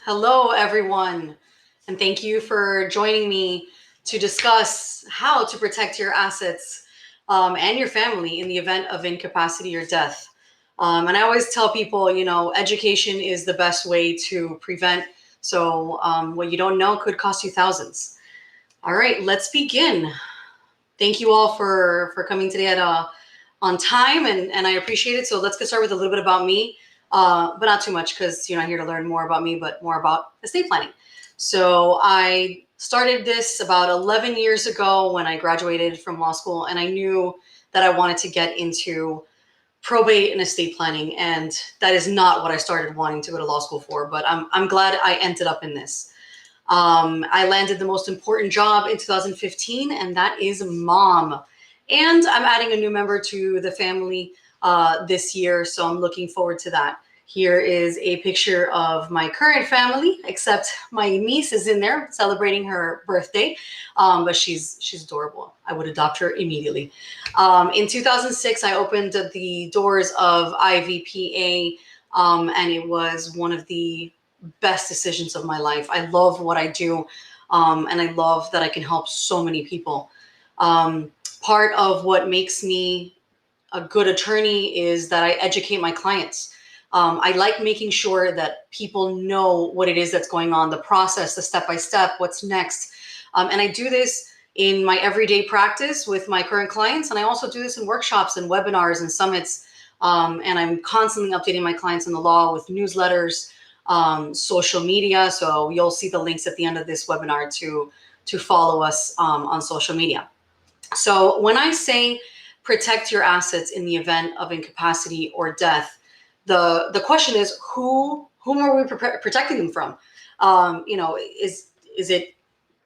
Hello, everyone, and thank you for joining me to discuss how to protect your assets and your family in the event of incapacity or death. And I always tell people, education is the best way to prevent. So what you don't know could cost you thousands. All right, let's begin. Thank you all for coming today on time, and I appreciate it. So let's get started with a little bit about me. But not too much because you're not here to learn more about me, but more about estate planning. So I started this about 11 years ago when I graduated from law school, and I knew that I wanted to get into probate and estate planning, and that is not what I started wanting to go to law school for, but I'm glad I ended up in this. I landed the most important job in 2015, and that is mom. And I'm adding a new member to the family this year, so I'm looking forward to that. Here is a picture of my current family, except my niece is in there celebrating her birthday, but she's adorable. I would adopt her immediately. In 2006, I opened the doors of IVPA, and it was one of the best decisions of my life. I love what I do, and I love that I can help so many people. Part of what makes me a good attorney is that I educate my clients. I like making sure that people know what it is that's going on, the process, the step-by-step, what's next. And I do this in my everyday practice with my current clients. And I also do this in workshops and webinars and summits. And I'm constantly updating my clients in the law with newsletters, social media. So you'll see the links at the end of this webinar to follow us on social media. So when I say protect your assets in the event of incapacity or death, the question is whom are we protecting them from? Is it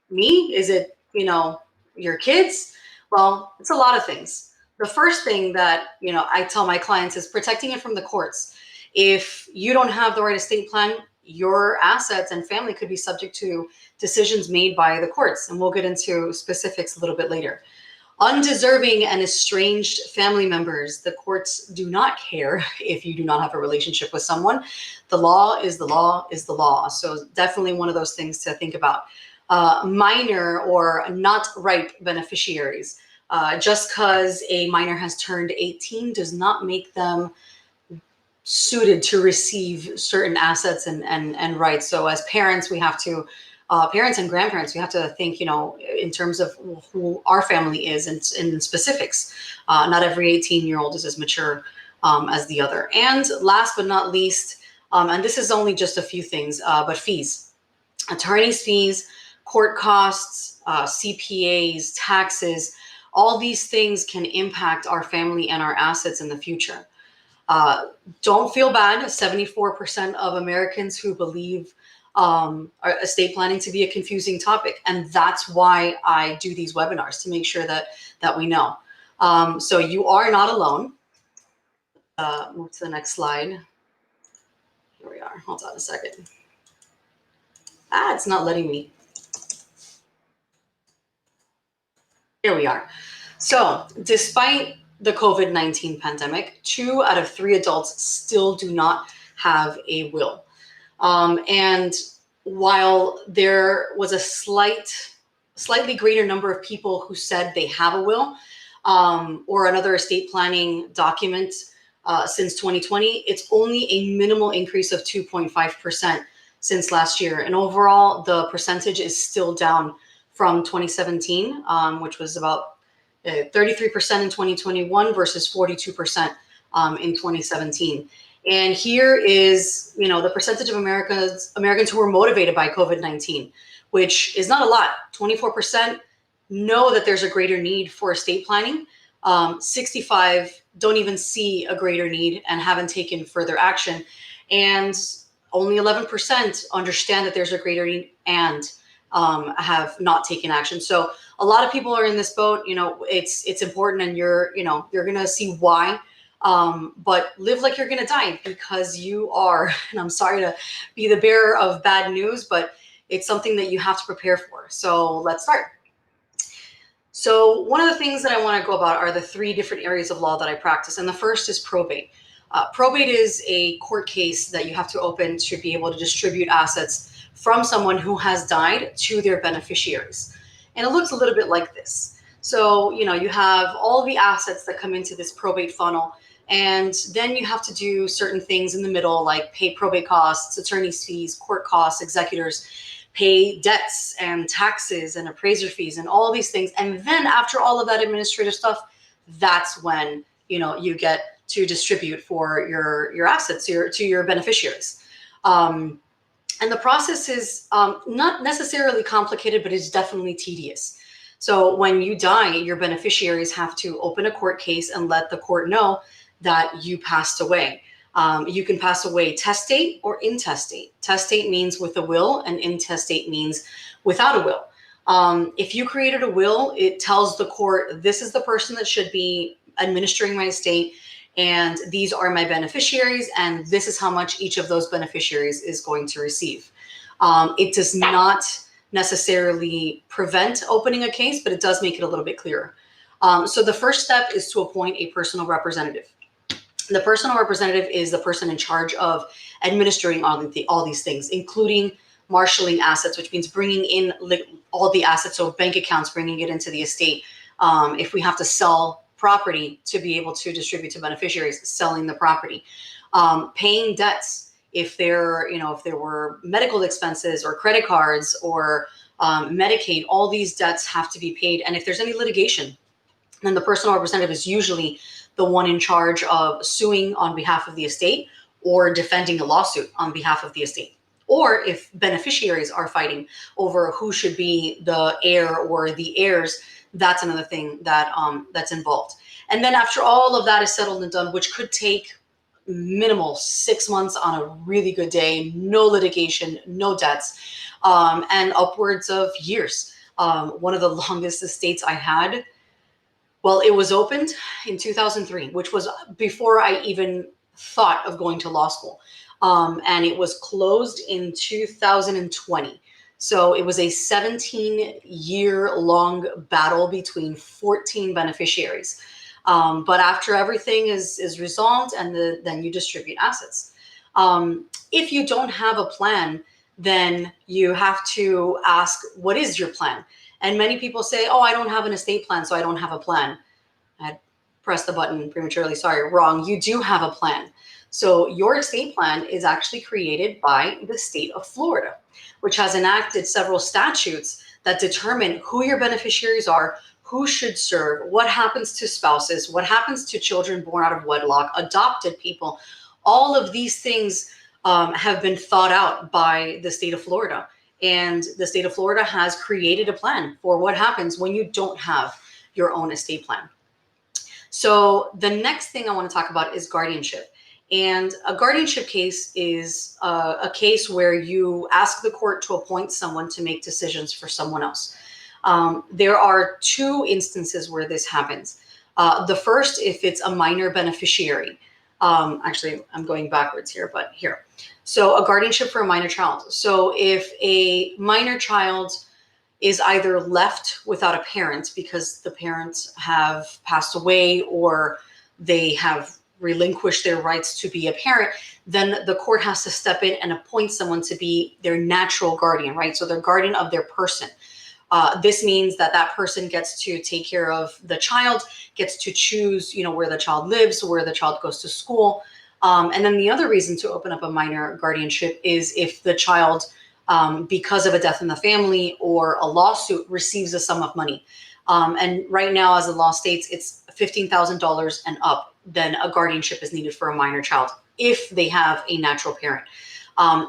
me? Is it your kids? Well, it's a lot of things. The first thing that I tell my clients is protecting it from the courts. If you don't have the right estate plan, your assets and family could be subject to decisions made by the courts, and we'll get into specifics a little bit later. Undeserving and estranged family members, the courts do not care if you do not have a relationship with someone. The law is the law is the law. So definitely one of those things to think about. Minor or not ripe beneficiaries. Just because a minor has turned 18 does not make them suited to receive certain assets and rights. So as parents, we have to parents and grandparents, we have to think, in terms of who our family is in specifics. Not every 18-year-old is as mature as the other. And last but not least, and this is only just a few things, but fees. Attorney's fees, court costs, CPAs, taxes, all these things can impact our family and our assets in the future. Don't feel bad. 74% of Americans who believe estate planning to be a confusing topic. And that's why I do these webinars, to make sure that we know. So you are not alone. Move to the next slide. Here we are. Hold on a second. It's not letting me. Here we are. So despite the COVID-19 pandemic, 2 out of 3 adults still do not have a will. And while there was a slightly greater number of people who said they have a will or another estate planning document since 2020, it's only a minimal increase of 2.5% since last year. And overall, the percentage is still down from 2017, which was about 33% in 2021 versus 42% in 2017. And here is, the percentage of Americans who were motivated by COVID-19, which is not a lot. 24% know that there's a greater need for estate planning. 65 don't even see a greater need and haven't taken further action. And only 11% understand that there's a greater need and have not taken action. So a lot of people are in this boat. It's important, and you're going to see why. But live like you're going to die, because you are, and I'm sorry to be the bearer of bad news, but it's something that you have to prepare for. So let's start. So one of the things that I want to go about are the 3 different areas of law that I practice. And the first is probate. Probate is a court case that you have to open to be able to distribute assets from someone who has died to their beneficiaries. And it looks a little bit like this. So, you have all the assets that come into this probate funnel, and then you have to do certain things in the middle, like pay probate costs, attorney's fees, court costs, executors, pay debts and taxes and appraiser fees and all these things. And then after all of that administrative stuff, that's when, you get to distribute for your assets to your beneficiaries. And the process is not necessarily complicated, but it's definitely tedious. So when you die, your beneficiaries have to open a court case and let the court know that you passed away. You can pass away testate or intestate. Testate means with a will, and intestate means without a will. If you created a will, it tells the court, this is the person that should be administering my estate, and these are my beneficiaries, and this is how much each of those beneficiaries is going to receive. It does not necessarily prevent opening a case, but it does make it a little bit clearer. So the first step is to appoint a personal representative. The personal representative is the person in charge of administering all these things, including marshaling assets, which means bringing in all the assets, so bank accounts, bringing it into the estate. If we have to sell property to be able to distribute to beneficiaries, selling the property, paying debts. If there were medical expenses or credit cards or Medicaid, all these debts have to be paid. And if there's any litigation, then the personal representative is usually the one in charge of suing on behalf of the estate or defending a lawsuit on behalf of the estate. Or if beneficiaries are fighting over who should be the heir or the heirs, that's another thing that's involved. And then after all of that is settled and done, which could take minimal 6 months on a really good day, no litigation, no debts, and upwards of years. One of the longest estates I had, well, it was opened in 2003, which was before I even thought of going to law school. And it was closed in 2020. So it was a 17-year-long battle between 14 beneficiaries. But after everything is resolved, and then you distribute assets. If you don't have a plan, then you have to ask, what is your plan? And many people say, oh, I don't have an estate plan, so I don't have a plan. I pressed the button prematurely. Sorry, wrong. You do have a plan. So your estate plan is actually created by the state of Florida, which has enacted several statutes that determine who your beneficiaries are, who should serve, what happens to spouses, what happens to children born out of wedlock, adopted people. All of these things have been thought out by the state of Florida. And the state of Florida has created a plan for what happens when you don't have your own estate plan. So the next thing I want to talk about is guardianship. And a guardianship case is a case where you ask the court to appoint someone to make decisions for someone else. There are two instances where this happens. The first, if it's a minor beneficiary. Actually, I'm going backwards here, but here. So a guardianship for a minor child. So if a minor child is either left without a parent because the parents have passed away or they have relinquished their rights to be a parent, then the court has to step in and appoint someone to be their natural guardian, right? So they're guardian of their person. This means that that person gets to take care of the child, gets to choose, where the child lives, where the child goes to school. And then the other reason to open up a minor guardianship is if the child, because of a death in the family or a lawsuit, receives a sum of money. And right now, as the law states, it's $15,000 and up, then a guardianship is needed for a minor child if they have a natural parent.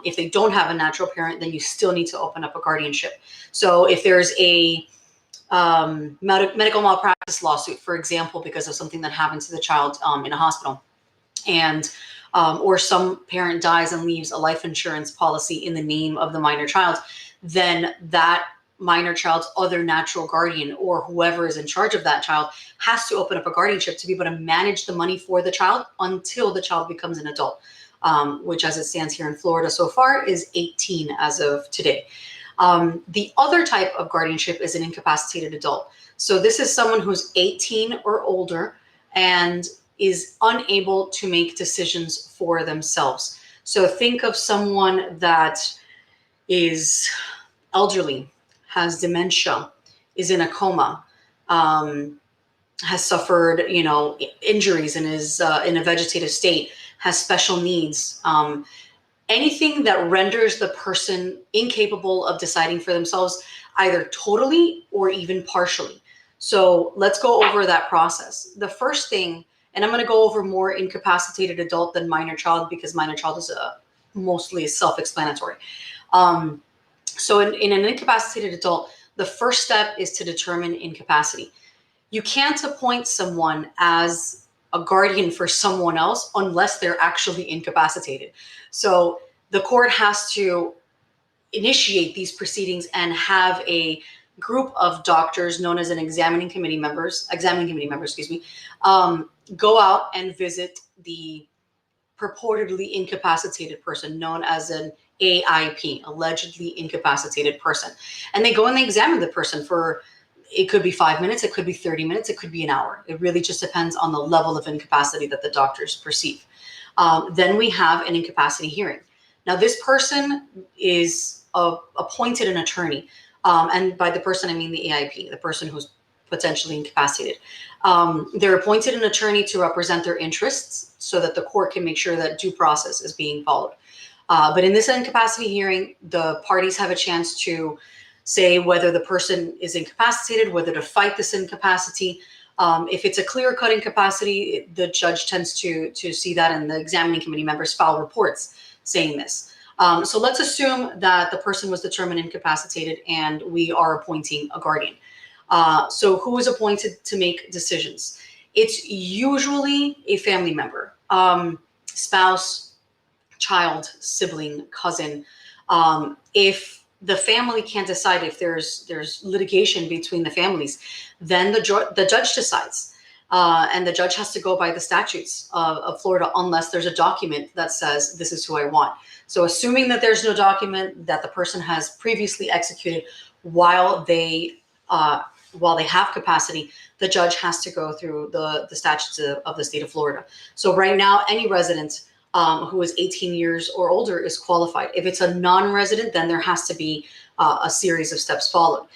If they don't have a natural parent, then you still need to open up a guardianship. So if there's a medical malpractice lawsuit, for example, because of something that happened to the child in a hospital, and or some parent dies and leaves a life insurance policy in the name of the minor child, then that minor child's other natural guardian or whoever is in charge of that child has to open up a guardianship to be able to manage the money for the child until the child becomes an adult, which as it stands here in Florida so far is 18 as of today. The other type of guardianship is an incapacitated adult. So this is someone who's 18 or older, and is unable to make decisions for themselves. So think of someone that is elderly, has dementia, is in a coma, has suffered, injuries and is in a vegetative state, has special needs, anything that renders the person incapable of deciding for themselves, either totally or even partially. So let's go over that process. The first thing, and I'm going to go over more incapacitated adult than minor child, because minor child is mostly self-explanatory. So in an incapacitated adult, the first step is to determine incapacity. You can't appoint someone as a guardian for someone else unless they're actually incapacitated. So the court has to initiate these proceedings and have a group of doctors known as an examining committee members, go out and visit the purportedly incapacitated person, known as an AIP, allegedly incapacitated person. And they go and they examine the person for, it could be 5 minutes, it could be 30 minutes, it could be an hour. It really just depends on the level of incapacity that the doctors perceive. Then we have an incapacity hearing. Now, this person is appointed an attorney. And by the person, I mean the AIP, the person who's potentially incapacitated. They're appointed an attorney to represent their interests so that the court can make sure that due process is being followed. But in this incapacity hearing, the parties have a chance to say whether the person is incapacitated, whether to fight this incapacity. If it's a clear-cut incapacity, the judge tends to see that, and the examining committee members file reports saying this. So let's assume that the person was determined incapacitated and we are appointing a guardian. So who is appointed to make decisions? It's usually a family member, spouse, child, sibling, cousin. If the family can't decide, if there's litigation between the families, then the judge decides. And the judge has to go by the statutes of Florida unless there's a document that says this is who I want. So assuming that there's no document that the person has previously executed while they have capacity, the judge has to go through the statutes of the state of Florida. So right now, any resident who is 18 years or older is qualified. If it's a non-resident, then there has to be a series of steps followed.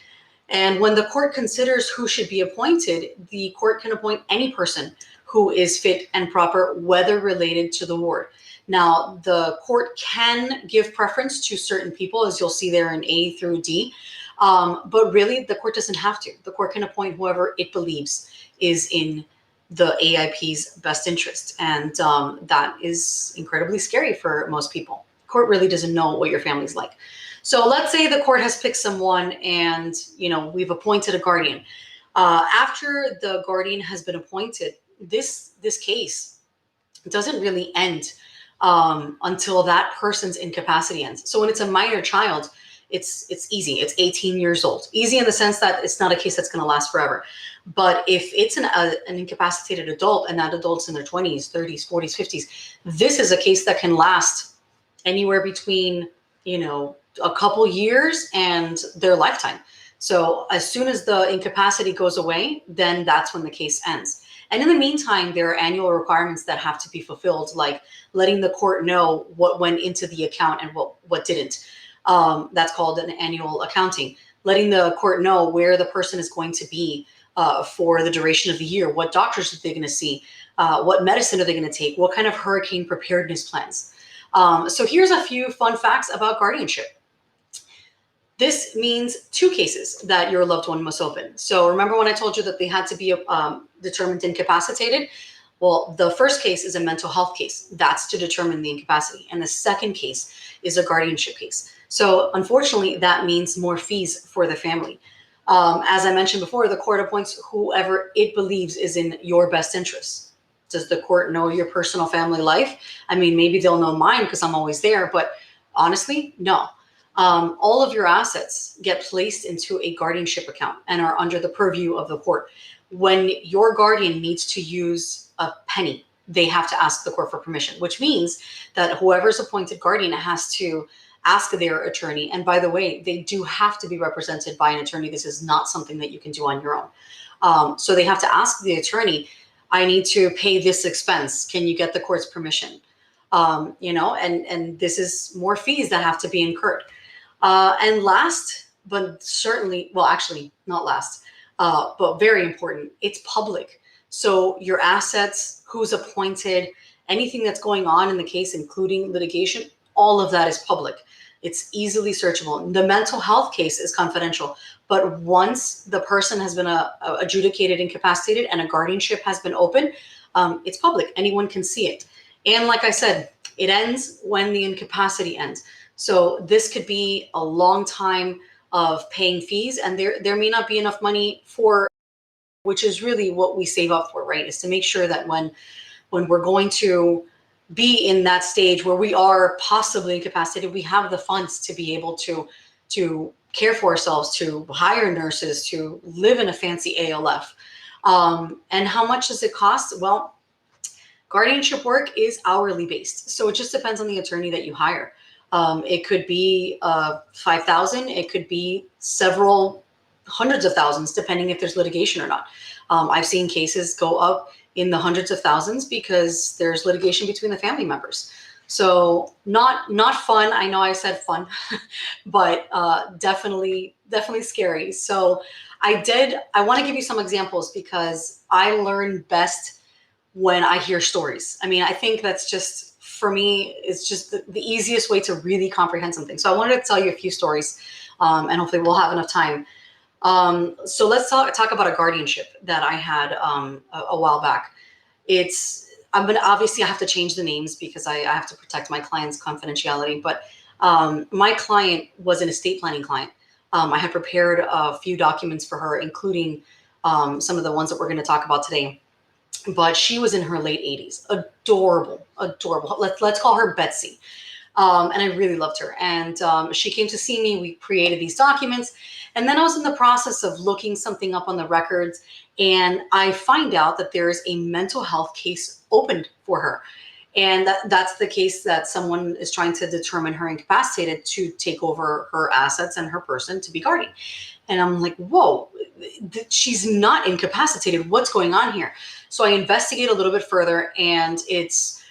And when the court considers who should be appointed, the court can appoint any person who is fit and proper, whether related to the ward. Now, the court can give preference to certain people, as you'll see there in A through D, but really the court doesn't have to. The court can appoint whoever it believes is in the AIP's best interest. And that is incredibly scary for most people. The court really doesn't know what your family's like. So let's say the court has picked someone and, we've appointed a guardian. After the guardian has been appointed, this case doesn't really end until that person's incapacity ends. So when it's a minor child, it's easy. It's 18 years old. Easy in the sense that it's not a case that's going to last forever. But if it's an incapacitated adult, and that adult's in their 20s, 30s, 40s, 50s, this is a case that can last anywhere between, a couple years and their lifetime. So as soon as the incapacity goes away, then that's when the case ends. And in the meantime, there are annual requirements that have to be fulfilled, like letting the court know what went into the account and what didn't. That's called an annual accounting. Letting the court know where the person is going to be for the duration of the year, what doctors are they going to see, what medicine are they going to take, what kind of hurricane preparedness plans. So here's a few fun facts about guardianship. This means 2 cases that your loved one must open. So remember when I told you that they had to be determined incapacitated? Well, the first case is a mental health case. That's to determine the incapacity. And the second case is a guardianship case. So unfortunately, that means more fees for the family. As I mentioned before, the court appoints whoever it believes is in your best interest. Does the court know your personal family life? I mean, maybe they'll know mine because I'm always there, but honestly, no. All of your assets get placed into a guardianship account and are under the purview of the court. When your guardian needs to use a penny, they have to ask the court for permission, which means that whoever's appointed guardian has to ask their attorney. And by the way, they do have to be represented by an attorney. This is not something that you can do on your own. So they have to ask the attorney, I need to pay this expense. Can you get the court's permission? And this is more fees that have to be incurred. And last, but certainly, well, actually not last, but very important, it's public. So your assets, who's appointed, anything that's going on in the case, including litigation, all of that is public. It's easily searchable. The mental health case is confidential, but once the person has been adjudicated incapacitated and a guardianship has been opened, it's public. Anyone can see it. And like I said, it ends when the incapacity ends. So this could be a long time of paying fees, and there may not be enough money for, which is really what we save up for, right? Is to make sure that when we're going to be in that stage where we are possibly incapacitated, we have the funds to be able to care for ourselves, to hire nurses, to live in a fancy ALF. And how much does it cost? Well, guardianship work is hourly based, so it just depends on the attorney that you hire. It could be $5,000. It could be several hundreds of thousands, depending if there's litigation or not. I've seen cases go up in the hundreds of thousands because there's litigation between the family members. So not fun. I know I said fun, but definitely scary. So I want to give you some examples because I learn best when I hear stories. I mean, I think that's just, for me, it's just the easiest way to really comprehend something. So I wanted to tell you a few stories, and hopefully we'll have enough time. So let's talk about a guardianship that I had a while back. Obviously I have to change the names because I have to protect my client's confidentiality, but my client was an estate planning client. I had prepared a few documents for her, including some of the ones that we're going to talk about today. But she was in her late 80s. Adorable. Let's call her Betsy. And I really loved her. And she came to see me. We created these documents. And then I was in the process of looking something up on the records. And I find out that there is a mental health case opened for her. And that's the case that someone is trying to determine her incapacitated to take over her assets and her person to be guardian. And I'm like, whoa, she's not incapacitated. What's going on here? So I investigate a little bit further, and it's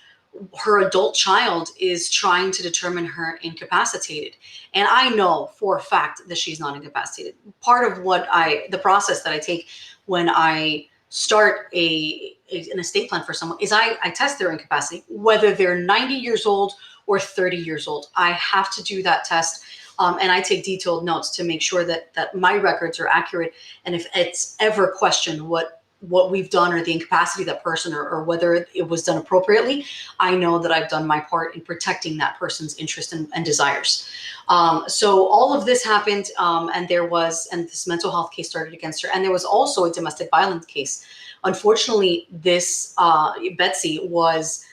her adult child is trying to determine her incapacitated. And I know for a fact that she's not incapacitated. Part of the process that I take when I start an estate plan for someone is I test their incapacity, whether they're 90 years old or 30 years old. I have to do that test. And I take detailed notes to make sure that my records are accurate. And if it's ever questioned what we've done or the incapacity of that person or whether it was done appropriately, I know that I've done my part in protecting that person's interest and desires. So all of this happened, and this mental health case started against her. And there was also a domestic violence case. Unfortunately, this Betsy was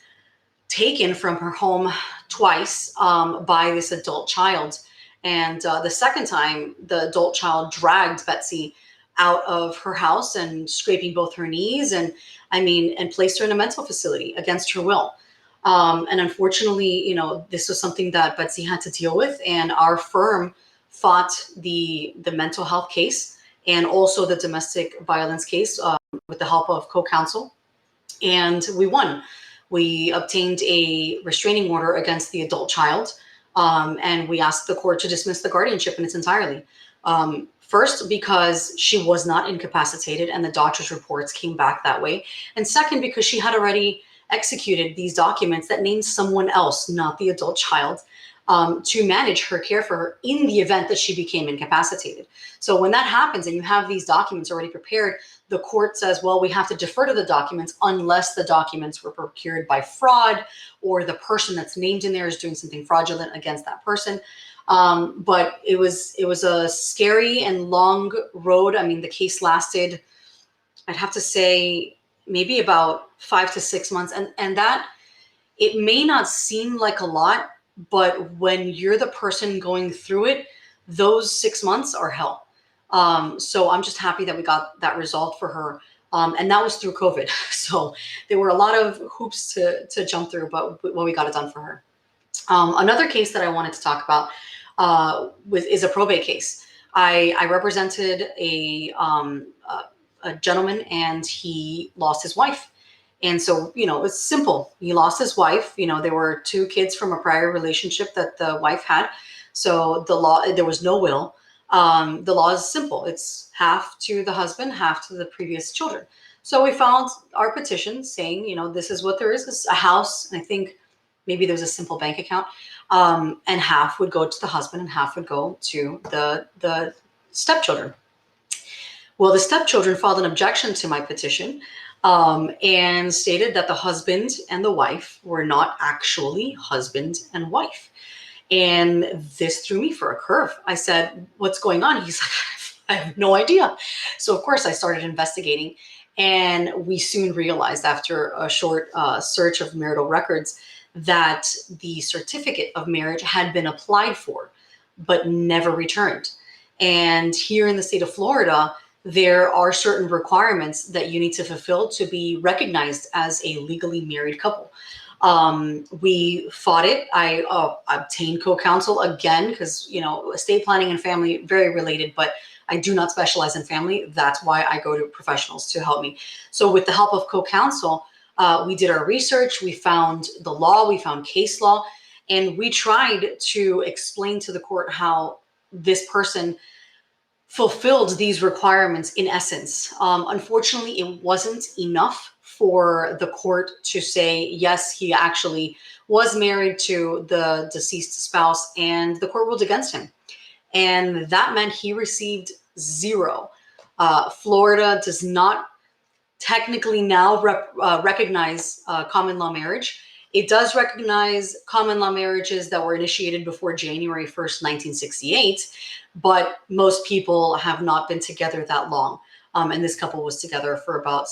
taken from her home twice by this adult child. And the second time, the adult child dragged Betsy out of her house and scraping both her knees and placed her in a mental facility against her will. And unfortunately, this was something that Betsy had to deal with. And our firm fought the mental health case and also the domestic violence case with the help of co-counsel. And we won. We obtained a restraining order against the adult child. And we asked the court to dismiss the guardianship in its entirety. First, because she was not incapacitated and the doctor's reports came back that way. And second, because she had already executed these documents that named someone else, not the adult child, to manage her care for her in the event that she became incapacitated. So when that happens and you have these documents already prepared, the court says, well, we have to defer to the documents unless the documents were procured by fraud or the person that's named in there is doing something fraudulent against that person. But it was a scary and long road. I mean, the case lasted, I'd have to say, maybe about 5 to 6 months. And that, it may not seem like a lot, but when you're the person going through it, those 6 months are hell. So I'm just happy that we got that resolved for her. And that was through COVID. So there were a lot of hoops to jump through, but we got it done for her. Another case that I wanted to talk about is a probate case. I represented a gentleman, and he lost his wife. And so, it's simple. He lost his wife. There were 2 kids from a prior relationship that the wife had. So there was no will. The law is simple. It's half to the husband, half to the previous children. So we filed our petition saying, this is what there is. This is a house. And I think maybe there's a simple bank account. And half would go to the husband and half would go to the stepchildren. Well, the stepchildren filed an objection to my petition and stated that the husband and the wife were not actually husband and wife. And this threw me for a curve. I said, what's going on? He's like, I have no idea. So of course I started investigating, and we soon realized after a short search of marital records that the certificate of marriage had been applied for, but never returned. And here in the state of Florida, there are certain requirements that you need to fulfill to be recognized as a legally married couple. We fought it. I obtained co-counsel again because, estate planning and family, very related, but I do not specialize in family. That's why I go to professionals to help me. So with the help of co-counsel, we did our research. We found the law, we found case law, and we tried to explain to the court how this person fulfilled these requirements in essence. Unfortunately, it wasn't enough for the court to say, yes, he actually was married to the deceased spouse, and the court ruled against him. And that meant he received 0. Florida does not technically now recognize common law marriage. It does recognize common law marriages that were initiated before January 1st, 1968, but most people have not been together that long. And this couple was together for about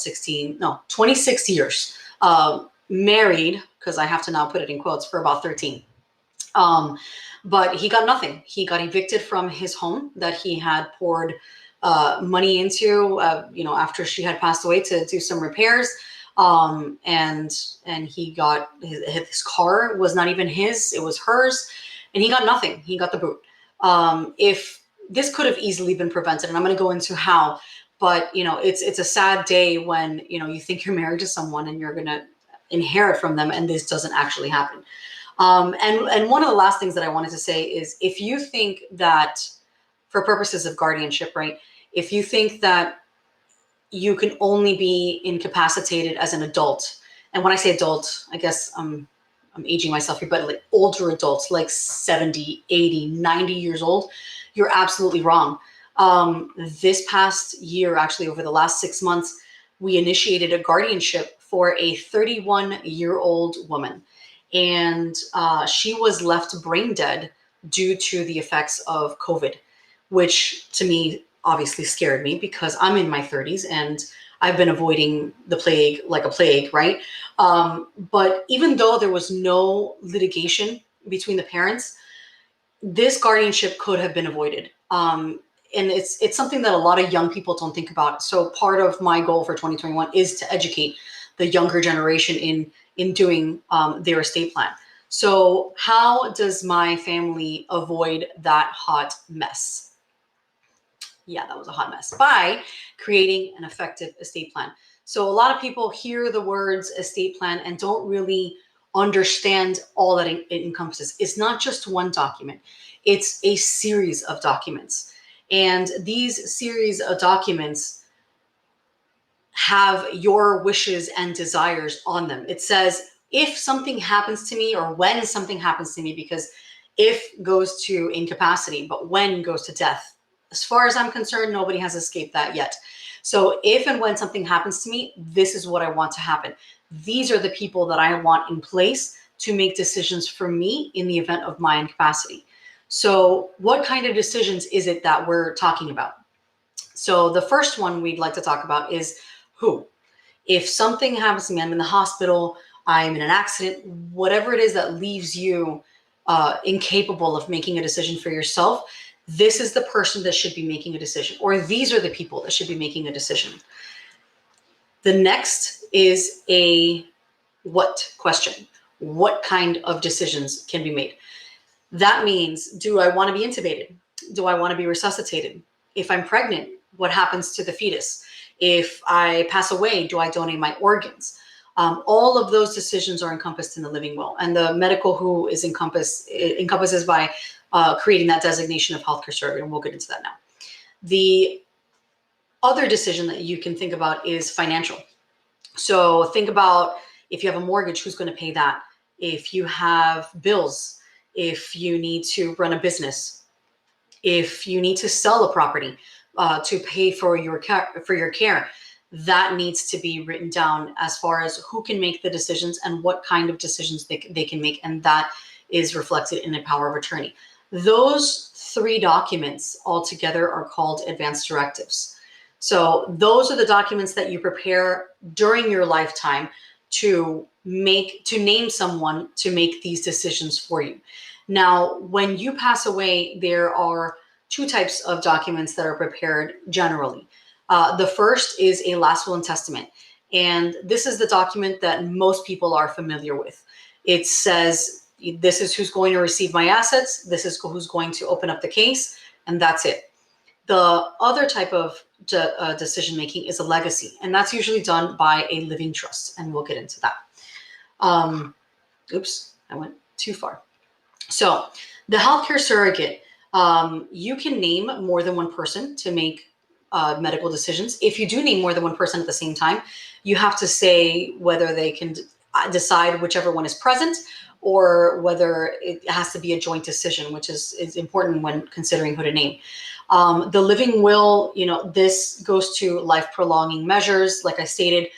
26 years, married, because I have to now put it in quotes, for about 13. But he got nothing. He got evicted from his home that he had poured money into, after she had passed away to do some repairs. And he got his car was not even his, it was hers, and he got nothing. He got the boot. If this could have easily been prevented, and I'm going to go into how, but it's a sad day when, you think you're married to someone and you're going to inherit from them, and this doesn't actually happen. And one of the last things that I wanted to say is, if you think that for purposes of guardianship, right, if you think that you can only be incapacitated as an adult, and when I say adult, I guess I'm aging myself here, but like older adults, like 70, 80, 90 years old, you're absolutely wrong. This past year, actually over the last 6 months, we initiated a guardianship for a 31-year-old woman. And she was left brain dead due to the effects of COVID, which to me obviously scared me because I'm in my 30s and I've been avoiding the plague like a plague, right? But even though there was no litigation between the parents, this guardianship could have been avoided. And it's something that a lot of young people don't think about. So part of my goal for 2021 is to educate the younger generation in doing their estate plan. So how does my family avoid that hot mess? Yeah, that was a hot mess. By creating an effective estate plan. So a lot of people hear the words estate plan and don't really understand all that it encompasses. It's not just one document. It's a series of documents. And these series of documents have your wishes and desires on them. It says, if something happens to me, or when something happens to me, because if goes to incapacity, but when goes to death. As far as I'm concerned, nobody has escaped that yet. So if and when something happens to me, this is what I want to happen. These are the people that I want in place to make decisions for me in the event of my incapacity. So what kind of decisions is it that we're talking about? So the first one we'd like to talk about is who. If something happens to me, I'm in the hospital, I'm in an accident, whatever it is that leaves you incapable of making a decision for yourself, this is the person that should be making a decision, or these are the people that should be making a decision. The next is a what question. What kind of decisions can be made? That means, do I want to be intubated? Do I want to be resuscitated? If I'm pregnant, what happens to the fetus? If I pass away, do I donate my organs? All of those decisions are encompassed in the living will, and the medical who is encompasses by creating that designation of healthcare surrogate, and we'll get into that now. The other decision that you can think about is financial. So think about if you have a mortgage, who's going to pay that? If you have bills, if you need to run a business, if you need to sell a property to pay for your care, that needs to be written down as far as who can make the decisions and what kind of decisions they can make, and that is reflected in a power of attorney. Those 3 documents altogether are called advance directives. So those are the documents that you prepare during your lifetime to name someone to make these decisions for you. Now, when you pass away, there are 2 types of documents that are prepared generally. The first is a last will and testament. And this is the document that most people are familiar with. It says, this is who's going to receive my assets, this is who's going to open up the case, and that's it. The other type of decision-making is a legacy, and that's usually done by a living trust, and we'll get into that. Oops, I went too far. So the healthcare surrogate, you can name more than one person to make medical decisions. If you do name more than one person at the same time, you have to say whether they can decide whichever one is present, or whether it has to be a joint decision, which is important when considering who to name. The living will, this goes to life prolonging measures, like I stated,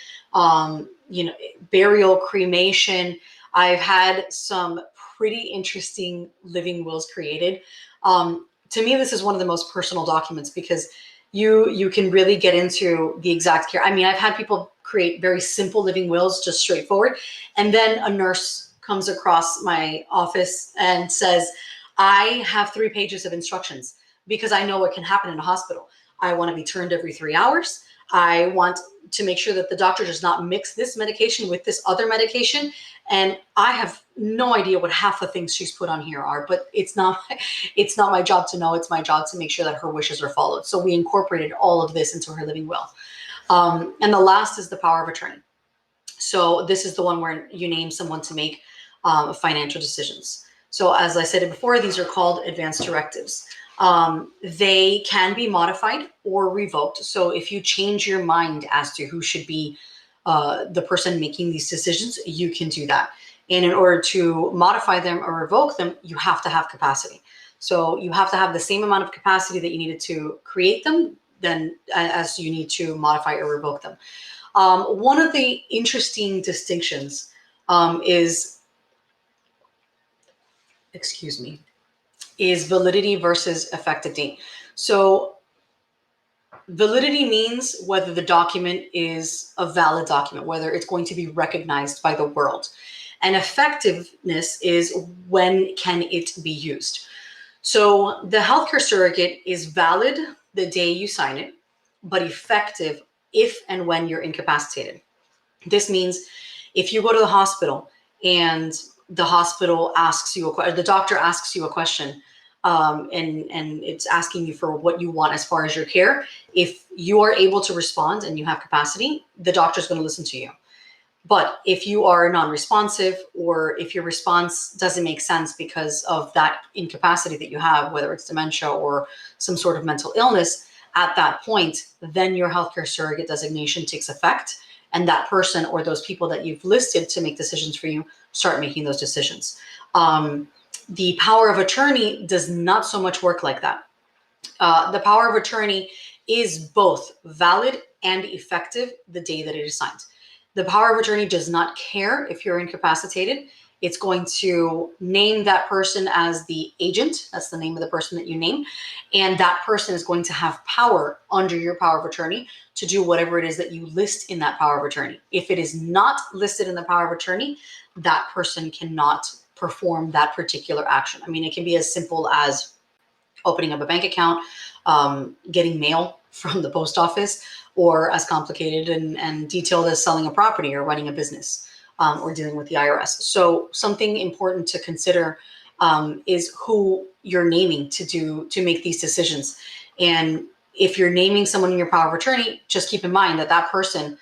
burial, cremation. I've had some pretty interesting living wills created. To me, this is one of the most personal documents because you can really get into the exact care. I mean, I've had people create very simple living wills, just straightforward. And then a nurse comes across my office and says, I have 3 pages of instructions because I know what can happen in a hospital. I want to be turned every 3 hours. I want to make sure that the doctor does not mix this medication with this other medication. And I have no idea what half the things she's put on here are, but it's not my job to know. It's my job to make sure that her wishes are followed. So we incorporated all of this into her living will. And the last is the power of attorney. So this is the one where you name someone to make financial decisions. So as I said before, these are called advance directives. They can be modified or revoked. So if you change your mind as to who should be the person making these decisions, you can do that. And in order to modify them or revoke them, you have to have capacity. So you have to have the same amount of capacity that you needed to create them then as you need to modify or revoke them. One of the interesting distinctions is validity versus effective date. So validity means whether the document is a valid document, whether it's going to be recognized by the world. And effectiveness is when can it be used. So the healthcare surrogate is valid the day you sign it, but effective if and when you're incapacitated. This means if you go to the hospital and the hospital asks you the doctor asks you a question, and it's asking you for what you want as far as your care. If you are able to respond and you have capacity, the doctor's going to listen to you. But if you are non-responsive, or if your response doesn't make sense because of that incapacity that you have, whether it's dementia or some sort of mental illness, at that point, then your healthcare surrogate designation takes effect, and that person or those people that you've listed to make decisions for you start making those decisions. The power of attorney does not so much work like that. The power of attorney is both valid and effective the day that it is signed. The power of attorney does not care if you're incapacitated. It's going to name that person as the agent. That's the name of the person that you name. And that person is going to have power under your power of attorney to do whatever it is that you list in that power of attorney. If it is not listed in the power of attorney, that person cannot perform that particular action. I mean, it can be as simple as opening up a bank account, getting mail from the post office, or as complicated and detailed as selling a property or running a business, or dealing with the IRS. So something important to consider is who you're naming to make these decisions. And if you're naming someone in your power of attorney, just keep in mind that that person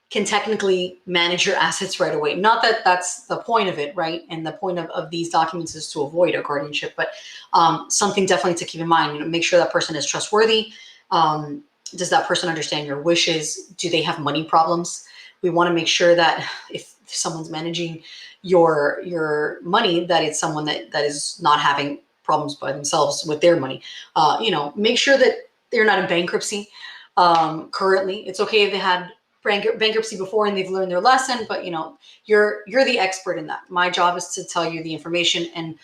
can technically manage your assets right away. Not that that's the point of it, right? And the point of these documents is to avoid a guardianship, but something definitely to keep in mind. Make sure that person is trustworthy. Does that person understand your wishes? Do they have money problems? We want to make sure that if someone's managing your money, that it's someone that is not having problems by themselves with their money. Make sure that they're not in bankruptcy currently. It's okay if they had bankruptcy before and they've learned their lesson, but you're the expert in that. My job is to tell you the information,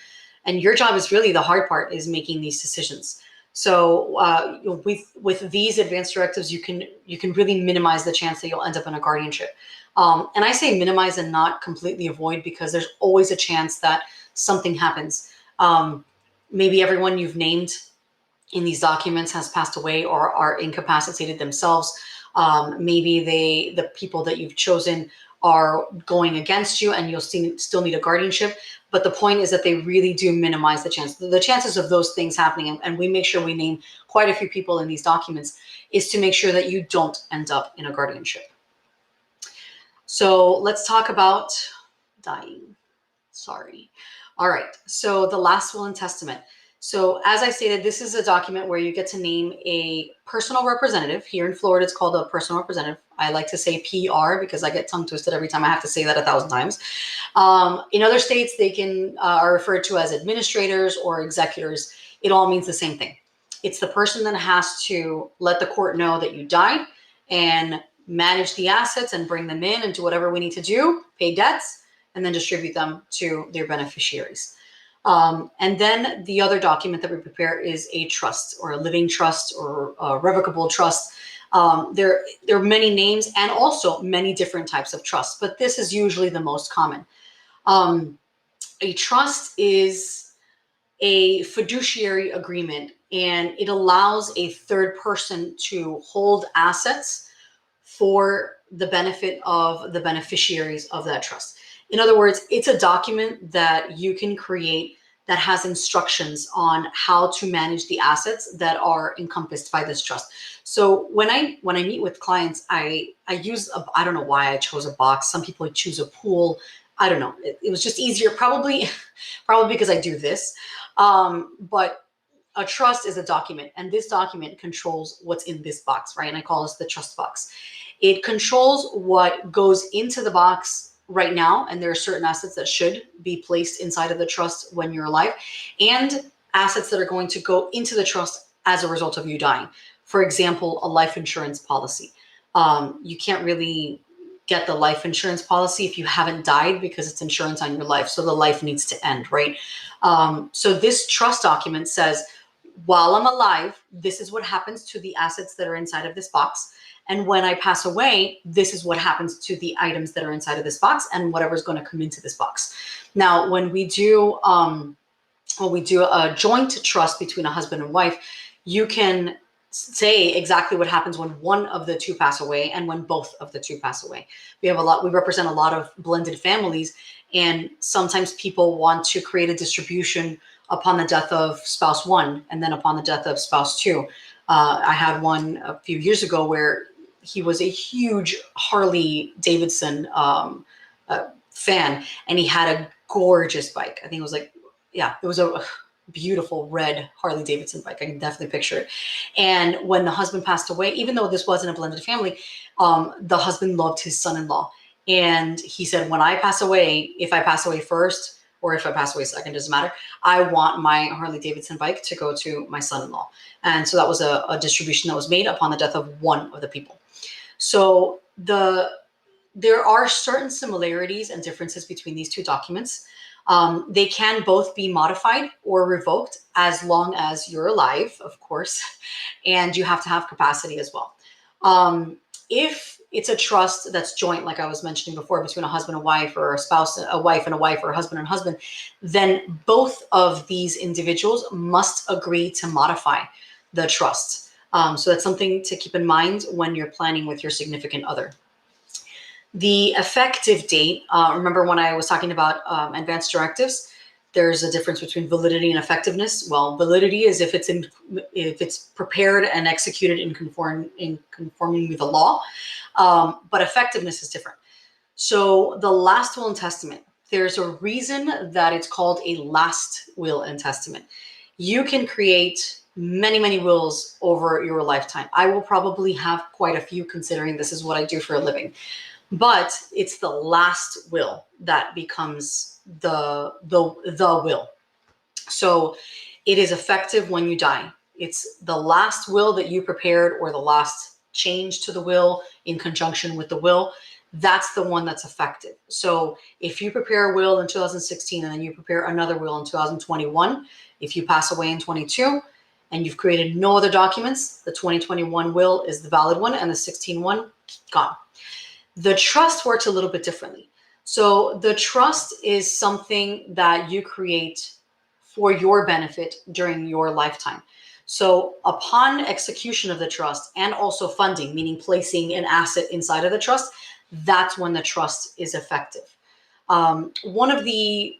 and your job is really the hard part, is making these decisions. So with these advanced directives, you can really minimize the chance that you'll end up in a guardianship. And I say minimize and not completely avoid, because there's always a chance that something happens. Maybe everyone you've named in these documents has passed away or are incapacitated themselves. Maybe the people that you've chosen are going against you, and you'll still need a guardianship. But the point is that they really do minimize the chances of those things happening. And we make sure we name quite a few people in these documents, is to make sure that you don't end up in a guardianship. So let's talk about dying. Sorry. All right. So the last will and testament. So as I stated, this is a document where you get to name a personal representative. Here in Florida, it's called a personal representative. I like to say PR because I get tongue twisted every time I have to say that 1,000 times. In other states, they are referred to as administrators or executors. It all means the same thing. It's the person that has to let the court know that you died and manage the assets and bring them in and do whatever we need to do, pay debts, and then distribute them to their beneficiaries. And then the other document that we prepare is a trust, or a living trust, or a revocable trust. There are many names and also many different types of trusts, but this is usually the most common. A trust is a fiduciary agreement, and it allows a third person to hold assets for the benefit of the beneficiaries of that trust. In other words, it's a document that you can create that has instructions on how to manage the assets that are encompassed by this trust. So when I meet with clients, I use I don't know why I chose a box. Some people choose a pool. I don't know. It was just easier, probably because I do this. But a trust is a document, and this document controls what's in this box, right? And I call this the trust box. It controls what goes into the box right now, and there are certain assets that should be placed inside of the trust when you're alive, and assets that are going to go into the trust as a result of you dying. For example, a life insurance policy. You can't really get the life insurance policy if you haven't died, because it's insurance on your life. So the life needs to end, right? So this trust document says, while I'm alive, this is what happens to the assets that are inside of this box. And when I pass away, this is what happens to the items that are inside of this box and whatever's going to come into this box. Now, when we do a joint trust between a husband and wife, you can say exactly what happens when one of the two pass away and when both of the two pass away. We represent a lot of blended families, and sometimes people want to create a distribution upon the death of spouse one and then upon the death of spouse two. I had one a few years ago where he was a huge Harley Davidson fan, and he had a gorgeous bike. I think it was it was a beautiful red Harley Davidson bike. I can definitely picture it. And when the husband passed away, even though this wasn't a blended family, the husband loved his son-in-law. And he said, when I pass away, if I pass away first, or if I pass away second, doesn't matter, I want my Harley Davidson bike to go to my son-in-law. And so that was a distribution that was made upon the death of one of the people. So there are certain similarities and differences between these two documents. They can both be modified or revoked as long as you're alive, of course, and you have to have capacity as well. If it's a trust that's joint, like I was mentioning before, between a husband and wife, or a wife and a wife, or a husband and husband, then both of these individuals must agree to modify the trust. So that's something to keep in mind when you're planning with your significant other. The effective date, remember when I was talking about advanced directives, There's a difference between validity and effectiveness. Well, validity is if it's prepared and executed in conforming with the law, but effectiveness is different. So the last will and testament, there's a reason that it's called a last will and testament. You can create many, many wills over your lifetime. I will probably have quite a few, considering this is what I do for a living. But it's the last will that becomes the will. So it is effective when you die. It's the last will that you prepared, or the last change to the will in conjunction with the will. That's the one that's effective. So if you prepare a will in 2016 and then you prepare another will in 2021, if you pass away in 22 and you've created no other documents, the 2021 will is the valid one and the 16 one, gone. The trust works a little bit differently. So the trust is something that you create for your benefit during your lifetime. So upon execution of the trust and also funding, meaning placing an asset inside of the trust, that's when the trust is effective. One of the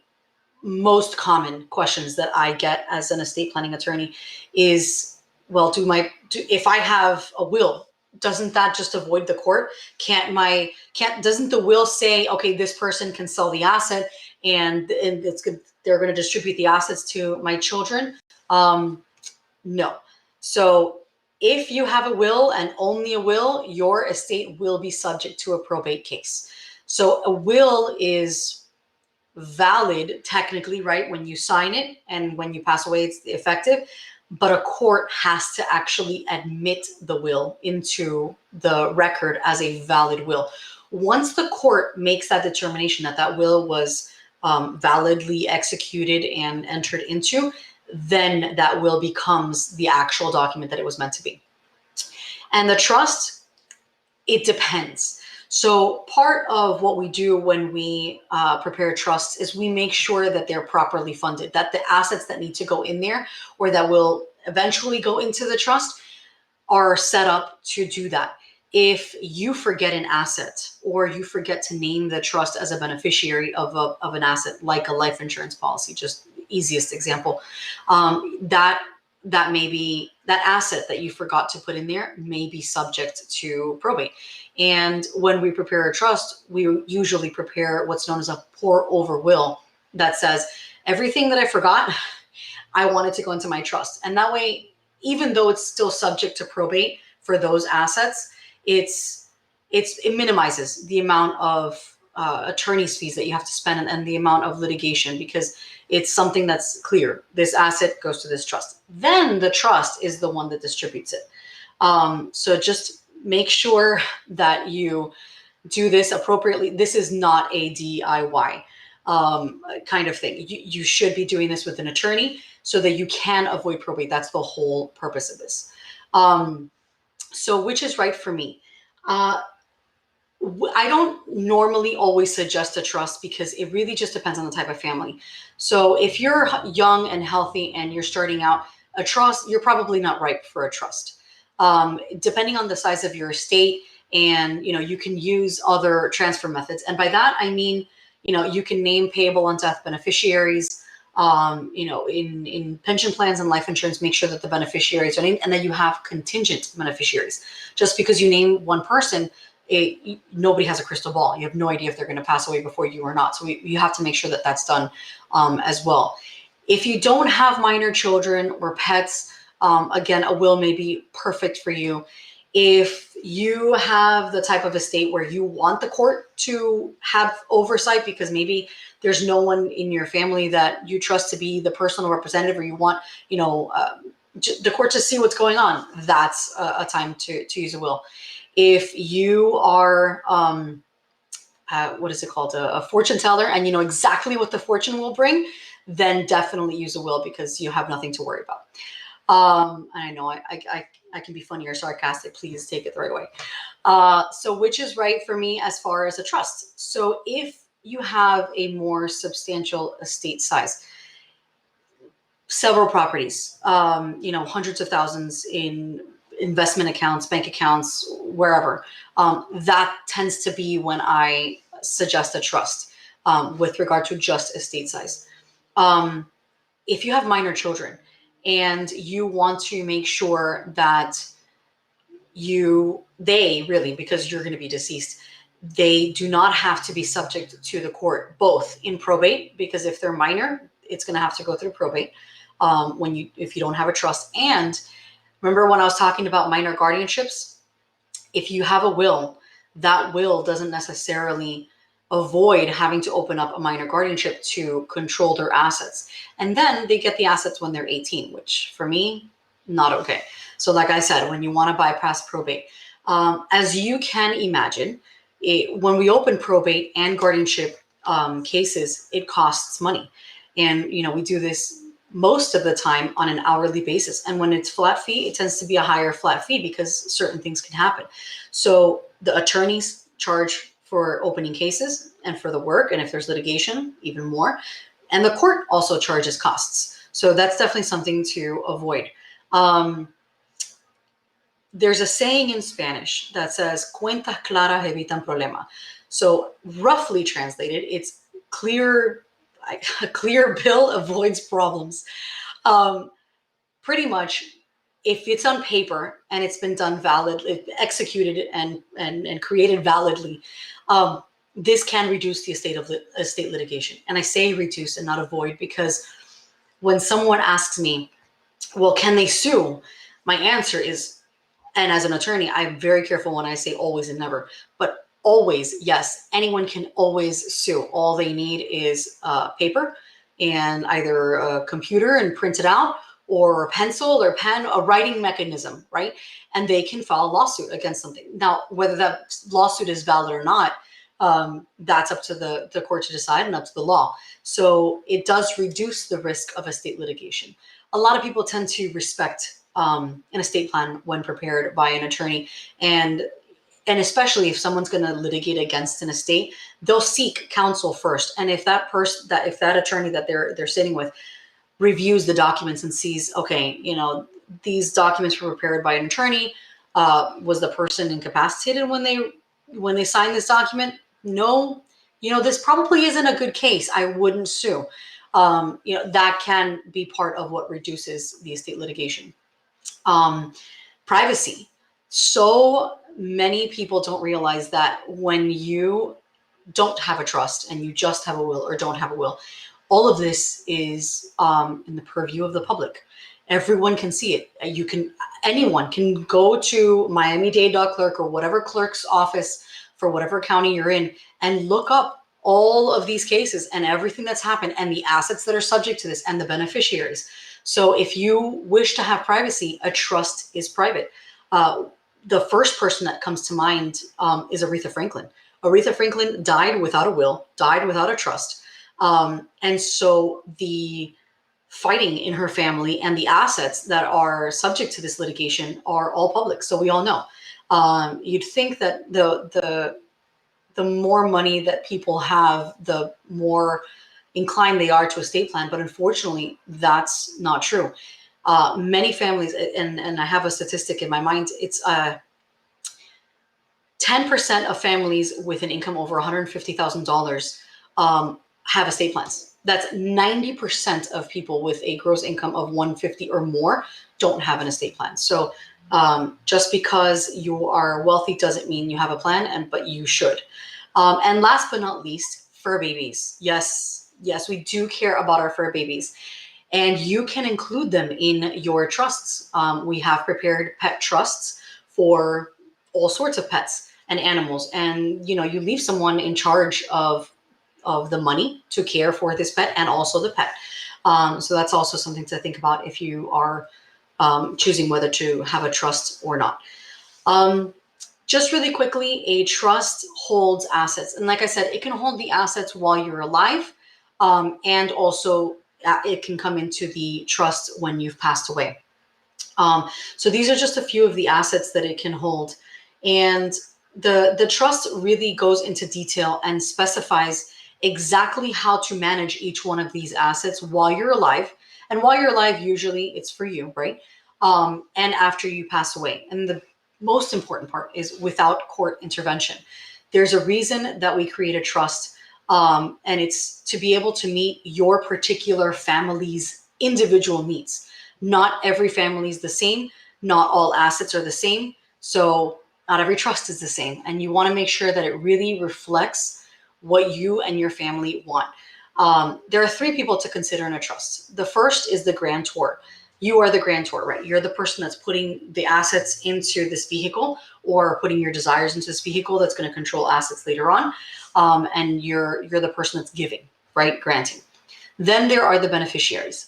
most common questions that I get as an estate planning attorney is, well, if I have a will, doesn't that just avoid the court? Doesn't the will say, okay, this person can sell the asset and it's good, they're going to distribute the assets to my children? No. So if you have a will and only a will, your estate will be subject to a probate case. So a will is valid technically, right, when you sign it, and when you pass away it's effective, but a court has to actually admit the will into the record as a valid will. Once the court makes that determination that that will was validly executed and entered into, then that will becomes the actual document that it was meant to be. And the trust, it depends. So part of what we do when we prepare trusts is we make sure that they're properly funded, that the assets that need to go in there or that will eventually go into the trust are set up to do that. If you forget an asset or you forget to name the trust as a beneficiary of an asset, like a life insurance policy, just easiest example, that may be, that asset that you forgot to put in there may be subject to probate. And when we prepare a trust, we usually prepare what's known as a pour over will that says, everything that I forgot, I want it to go into my trust. And that way, even though it's still subject to probate for those assets, it minimizes the amount of attorney's fees that you have to spend and the amount of litigation, because it's something that's clear. This asset goes to this trust. Then the trust is the one that distributes it. So just make sure that you do this appropriately. This is not a DIY kind of thing. You should be doing this with an attorney so that you can avoid probate. That's the whole purpose of this. So which is right for me? I don't normally always suggest a trust because it really just depends on the type of family. So if you're young and healthy and you're starting out, a trust, you're probably not ripe for a trust. Depending on the size of your estate, and you can use other transfer methods. And by that I mean, you can name payable on death beneficiaries. In pension plans and life insurance, make sure that the beneficiaries are named, and then you have contingent beneficiaries. Just because you name one person, nobody has a crystal ball. You have no idea if they're going to pass away before you or not. So you have to make sure that that's done as well. If you don't have minor children or pets, again, a will may be perfect for you. If you have the type of estate where you want the court to have oversight because maybe there's no one in your family that you trust to be the personal representative, or you want, the court to see what's going on, that's a time to use a will. If you are, what is it called? A fortune teller, and you know exactly what the fortune will bring, then definitely use a will because you have nothing to worry about. I know I can be funny or sarcastic. Please take it the right way. So which is right for me as far as a trust? So if you have a more substantial estate size, several properties, hundreds of thousands in investment accounts, bank accounts, wherever, that tends to be when I suggest a trust with regard to just estate size. If you have minor children and you want to make sure that because you're going to be deceased, they do not have to be subject to the court, both in probate, because if they're minor, it's going to have to go through probate if you don't have a trust. And remember when I was talking about minor guardianships, if you have a will, that will doesn't necessarily avoid having to open up a minor guardianship to control their assets. And then they get the assets when they're 18, which for me, not okay. So like I said, when you want to bypass probate, as you can imagine, when we open probate and guardianship cases, it costs money. And, we do this most of the time on an hourly basis. And when it's flat fee, it tends to be a higher flat fee because certain things can happen. So the attorneys charge for opening cases and for the work. And if there's litigation, even more. And the court also charges costs. So that's definitely something to avoid. There's a saying in Spanish that says, cuentas claras evitan problema. So roughly translated, it's a clear bill avoids problems. Pretty much, if it's on paper and it's been done executed and created validly, this can reduce the estate litigation. And I say reduce and not avoid, because when someone asks me, well, can they sue? My answer is, and as an attorney, I'm very careful when I say always and never, but always, yes, anyone can always sue. All they need is paper and either a computer and print it out, or a pencil or pen, a writing mechanism, right? And they can file a lawsuit against something. Now, whether that lawsuit is valid or not, that's up to the court to decide and up to the law. So it does reduce the risk of estate litigation. A lot of people tend to respect an estate plan when prepared by an attorney, and especially if someone's going to litigate against an estate, they'll seek counsel first. And if that attorney that they're sitting with reviews the documents and sees, okay, these documents were prepared by an attorney, was the person incapacitated when they signed this document? No, this probably isn't a good case. I wouldn't sue. That can be part of what reduces the estate litigation. Privacy. So many people don't realize that when you don't have a trust and you just have a will or don't have a will, all of this is in the purview of the public. Everyone can see it. Anyone can go to Miami-Dade.clerk or whatever clerk's office for whatever county you're in and look up all of these cases and everything that's happened and the assets that are subject to this and the beneficiaries. So if you wish to have privacy, a trust is private. The first person that comes to mind is Aretha Franklin. Aretha Franklin died without a will, died without a trust. And so the fighting in her family and the assets that are subject to this litigation are all public. So we all know. You'd think that the more money that people have, the more inclined they are to estate plan. But unfortunately, that's not true. Many families, and I have a statistic in my mind, it's 10% of families with an income over $150,000 have estate plans. That's 90% of people with a gross income of 150 or more don't have an estate plan. So just because you are wealthy doesn't mean you have a plan, but you should. And last but not least, fur babies. Yes, we do care about our fur babies. And you can include them in your trusts. We have prepared pet trusts for all sorts of pets and animals. And, you leave someone in charge of the money to care for this pet and also the pet. So that's also something to think about if you are choosing whether to have a trust or not. Just really quickly, a trust holds assets. And like I said, it can hold the assets while you're alive. And also it can come into the trust when you've passed away. So these are just a few of the assets that it can hold. And the trust really goes into detail and specifies exactly how to manage each one of these assets while you're alive. And while you're alive, usually it's for you, right? And after you pass away. And the most important part is without court intervention. There's a reason that we create a trust And it's to be able to meet your particular family's individual needs. Not every family is the same. Not all assets are the same. So not every trust is the same. And you want to make sure that it really reflects what you and your family want. There are three people to consider in a trust. The first is the grantor. You are the grantor, right? You're the person that's putting the assets into this vehicle, or putting your desires into this vehicle that's going to control assets later on. And you're the person that's giving, right? Granting. Then there are the beneficiaries.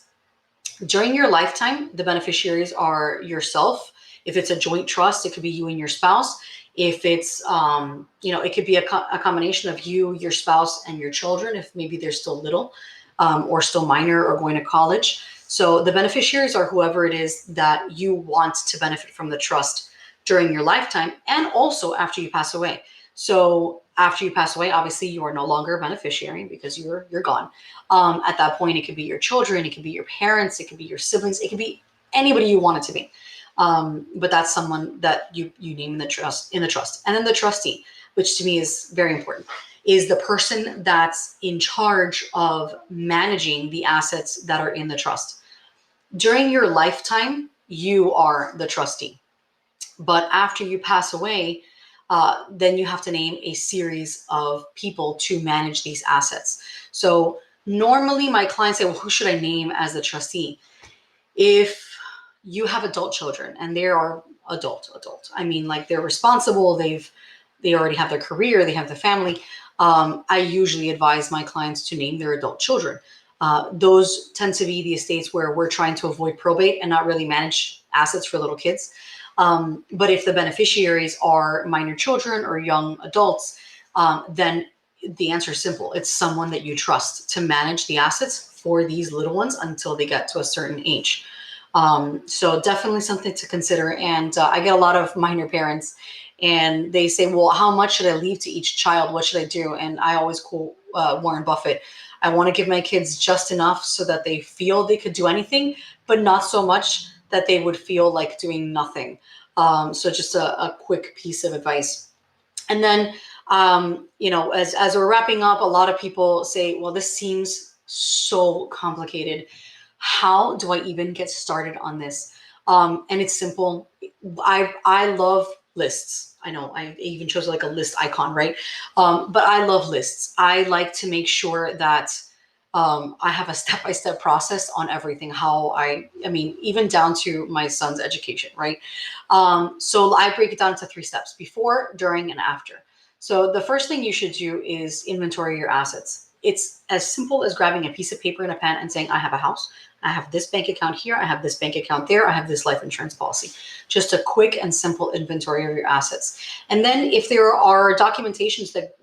During your lifetime, the beneficiaries are yourself. If it's a joint trust, it could be you and your spouse. If it's, it could be a combination of you, your spouse, and your children, if maybe they're still little, or still minor or going to college. So the beneficiaries are whoever it is that you want to benefit from the trust during your lifetime, and also after you pass away. So after you pass away, obviously you are no longer a beneficiary because you're gone. At that point, it could be your children, it could be your parents, it could be your siblings, it could be anybody you want it to be. But that's someone that you name in the trust. And then the trustee, which to me is very important, is the person that's in charge of managing the assets that are in the trust. During your lifetime, you are the trustee. But after you pass away, then you have to name a series of people to manage these assets. So normally my clients say, well, who should I name as the trustee? If you have adult children and they are adult, I mean, like they're responsible, they already have their career, they have the family. I usually advise my clients to name their adult children. Those tend to be the estates where we're trying to avoid probate and not really manage assets for little kids. But if the beneficiaries are minor children or young adults, then the answer is simple. It's someone that you trust to manage the assets for these little ones until they get to a certain age. So definitely something to consider. And I get a lot of minor parents and they say, well, how much should I leave to each child? What should I do? And I always quote Warren Buffett. I want to give my kids just enough so that they feel they could do anything, but not so much that they would feel like doing nothing. So just a quick piece of advice. And then, as we're wrapping up, a lot of people say, well, this seems so complicated. How do I even get started on this? And it's simple. I love lists. I know I even chose like a list icon, right? But I love lists. I like to make sure that I have a step-by-step process on everything. Even down to my son's education, right? So I break it down into 3 steps: before, during, and after. So the first thing you should do is inventory your assets. It's as simple as grabbing a piece of paper and a pen and saying, I have a house, I have this bank account here, I have this bank account there, I have this life insurance policy. Just a quick and simple inventory of your assets. And then if there are documentations that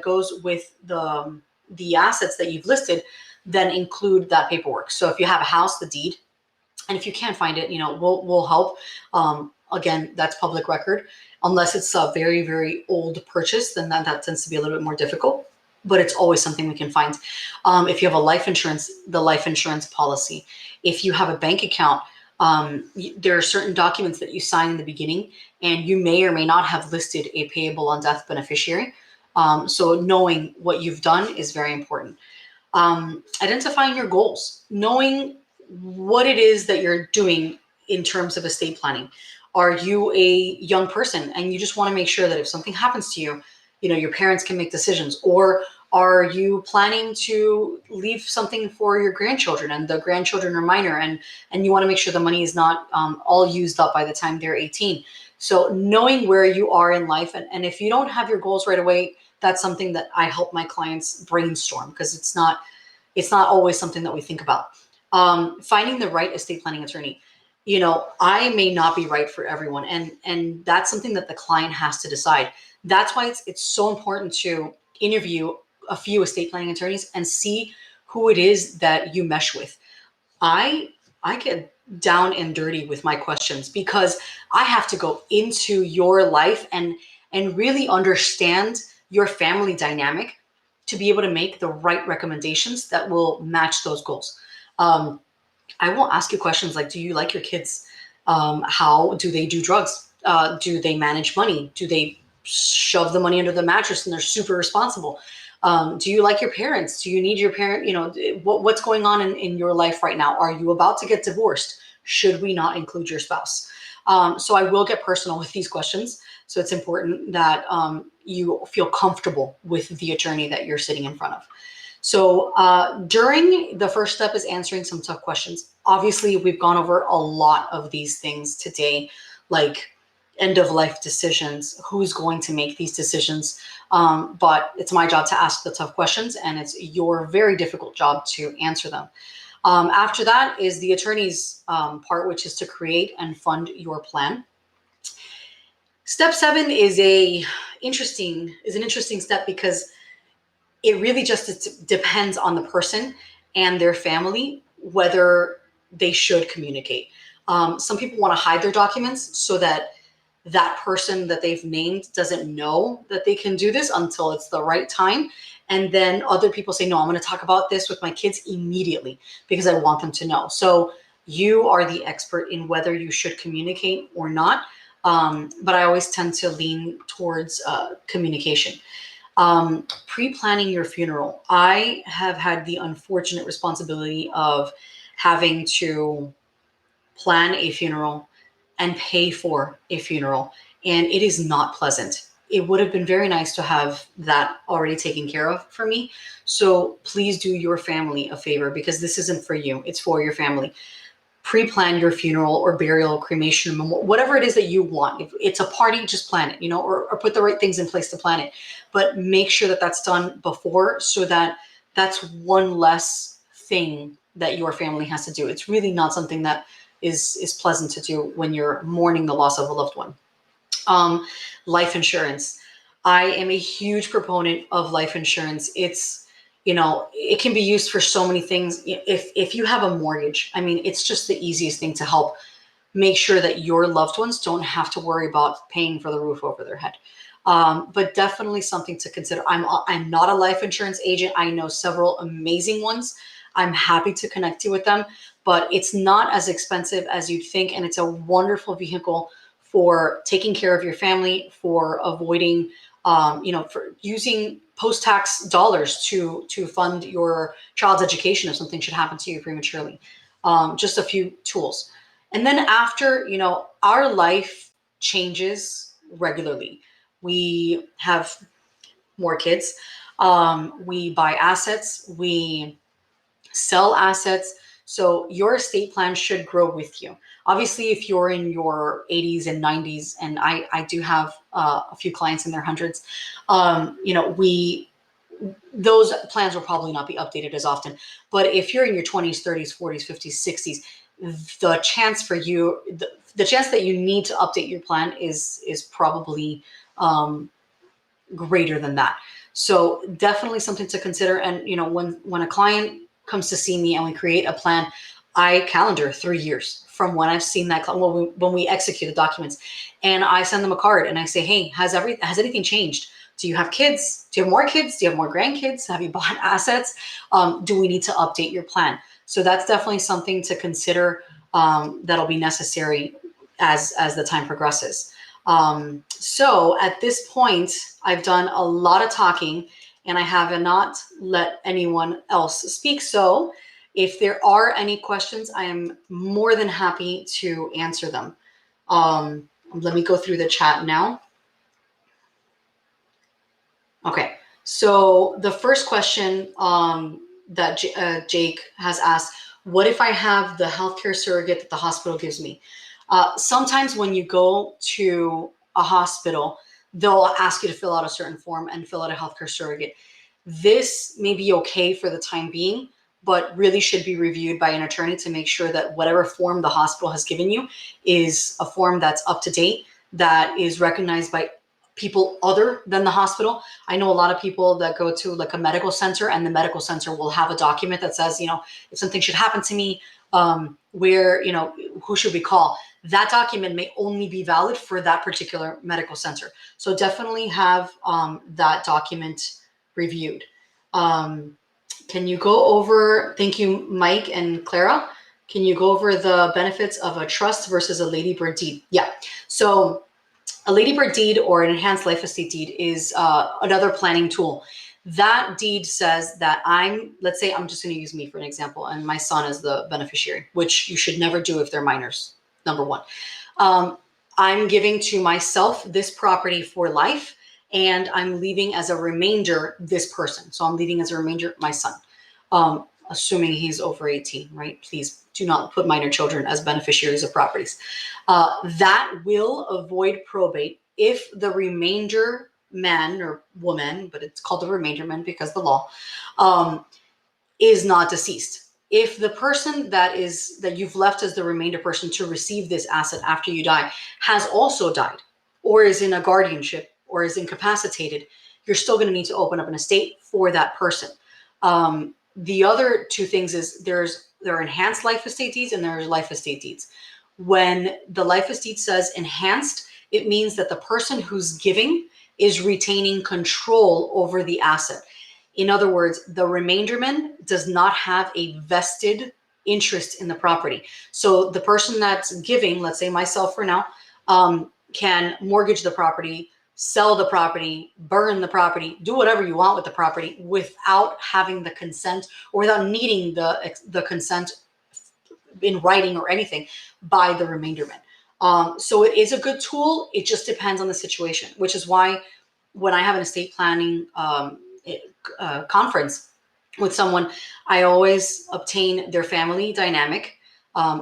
goes with the assets that you've listed, then include that paperwork. So if you have a house, the deed, and if you can't find it, we'll help. Again, that's public record. Unless it's a very, very old purchase, then that tends to be a little bit more difficult. But it's always something we can find. If you have a life insurance, the life insurance policy. If you have a bank account, there are certain documents that you sign in the beginning, and you may or may not have listed a payable on death beneficiary. So knowing what you've done is very important. Identifying your goals, knowing what it is that you're doing in terms of estate planning. Are you a young person and you just want to make sure that if something happens to you, your parents can make decisions? Or are you planning to leave something for your grandchildren and the grandchildren are minor and you want to make sure the money is not all used up by the time they're 18? So knowing where you are in life, and if you don't have your goals right away, that's something that I help my clients brainstorm, because it's not always something that we think about. Finding the right estate planning attorney. I may not be right for everyone, and that's something that the client has to decide. That's why it's so important to interview a few estate planning attorneys and see who it is that you mesh with. I get down and dirty with my questions because I have to go into your life and really understand your family dynamic to be able to make the right recommendations that will match those goals. I will ask you questions like, do you like your kids? How do they do drugs? Do they manage money? Do they shove the money under the mattress and they're super responsible. Do you like your parents? Do you need your parent? What's going on in your life right now? Are you about to get divorced? Should we not include your spouse? So I will get personal with these questions. So it's important that you feel comfortable with the attorney that you're sitting in front of. So during the first step is answering some tough questions. Obviously, we've gone over a lot of these things today, like end of life decisions, who's going to make these decisions. But it's my job to ask the tough questions, and it's your very difficult job to answer them. After that is the attorney's part, which is to create and fund your plan. Step 7 is an interesting step because it really just depends on the person and their family whether they should communicate. Some people want to hide their documents so that that person that they've named doesn't know that they can do this until it's the right time. And then other people say, no, I'm going to talk about this with my kids immediately because I want them to know. So you are the expert in whether you should communicate or not. But I always tend to lean towards communication. Pre-planning your funeral. I have had the unfortunate responsibility of having to plan a funeral and pay for a funeral, and it is not pleasant. It would have been very nice to have that already taken care of for me. So please do your family a favor because this isn't for you, it's for your family. Pre-plan your funeral or burial, cremation, whatever it is that you want. If it's a party, just plan it, or put the right things in place to plan it. But make sure that that's done before so that that's one less thing that your family has to do. It's really not something that is pleasant to do when you're mourning the loss of a loved one. Life insurance. I am a huge proponent of life insurance. It's, it can be used for so many things. If you have a mortgage, I mean, it's just the easiest thing to help make sure that your loved ones don't have to worry about paying for the roof over their head. But definitely something to consider. I'm not a life insurance agent. I know several amazing ones. I'm happy to connect you with them, but it's not as expensive as you'd think. And it's a wonderful vehicle for taking care of your family, for avoiding, for using post-tax dollars to fund your child's education if something should happen to you prematurely. Just a few tools. And then after, our life changes regularly. We have more kids. We buy assets. We sell assets. So your estate plan should grow with you. Obviously, if you're in your 80s and 90s, and I do have a few clients in their hundreds, those plans will probably not be updated as often. But if you're in your 20s, 30s, 40s, 50s, 60s, the chance for you, the chance that you need to update your plan is probably greater than that. So definitely something to consider. And when a client comes to see me and we create a plan, I calendar 3 years from when I've seen that when we execute the documents, and I send them a card and I say, hey, has anything changed? Do you have kids? Do you have more kids? Do you have more grandkids? Have you bought assets? Do we need to update your plan? So that's definitely something to consider. That'll be necessary as the time progresses. So at this point, I've done a lot of talking and I have not let anyone else speak. So if there are any questions, I am more than happy to answer them. Let me go through the chat now. Okay, so the first question that Jake has asked, what if I have the healthcare surrogate that the hospital gives me? Sometimes when you go to a hospital, they'll ask you to fill out a certain form and fill out a healthcare surrogate. This may be okay for the time being, but really should be reviewed by an attorney to make sure that whatever form the hospital has given you is a form that's up to date, that is recognized by people other than the hospital. I know a lot of people that go to like a medical center, and the medical center will have a document that says, if something should happen to me, who should we call? That document may only be valid for that particular medical center. So definitely have that document reviewed. Can you go over, thank you, Mike and Clara. Can you go over the benefits of a trust versus a ladybird deed? Yeah. So A ladybird deed or an enhanced life estate deed is another planning tool. That deed says that let's say I'm just going to use me for an example, and my son is the beneficiary, which you should never do if they're minors, number one. I'm giving to myself this property for life, and I'm leaving as a remainder this person. So I'm leaving as a remainder my son, assuming he's over 18, right? Please do not put minor children as beneficiaries of properties. That will avoid probate if the remainder man or woman, but it's called the remainder man because the law, is not deceased. If the person that you've left as the remainder person to receive this asset after you die has also died, or is in a guardianship, or is incapacitated, you're still going to need to open up an estate for that person. The other two things is there are enhanced life estate deeds and there are life estate deeds. When the life estate says enhanced, it means that the person who's giving is retaining control over the asset. In other words, the remainderman does not have a vested interest in the property. So the person that's giving, let's say myself for now, can mortgage the property, sell the property, burn the property, do whatever you want with the property without having the consent or without needing the consent in writing or anything by the remainderman. So it is a good tool. It just depends on the situation, which is why when I have an estate planning conference with someone, I always obtain their family dynamic,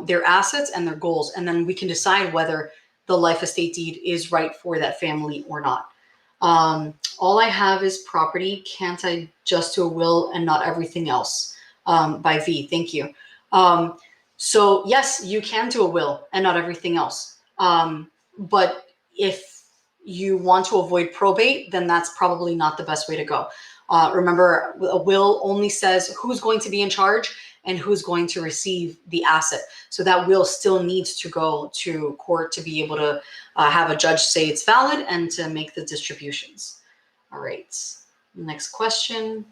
their assets and their goals, and then we can decide whether the life estate deed is right for that family or not. All I have is property. Can't I just do a will and not everything else? By V. Thank you. So yes, you can do a will and not everything else. But if you want to avoid probate, then that's probably not the best way to go. Remember, a will only says who's going to be in charge and who's going to receive the asset. So that will still needs to go to court to be able to have a judge say it's valid and to make the distributions. All right. Next question.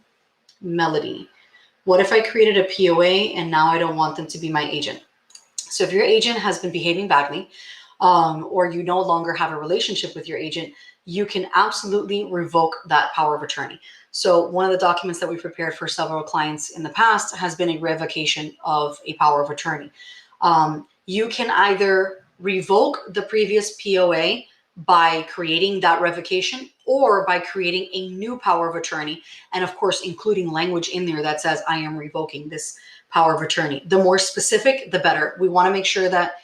Melody. What if I created a POA and now I don't want them to be my agent? So if your agent has been behaving badly, or you no longer have a relationship with your agent, you can absolutely revoke that power of attorney. So one of the documents that we prepared for several clients in the past has been a revocation of a power of attorney. You can either revoke the previous POA by creating that revocation or by creating a new power of attorney. And of course, including language in there that says, I am revoking this power of attorney. The more specific, the better. We want to make sure that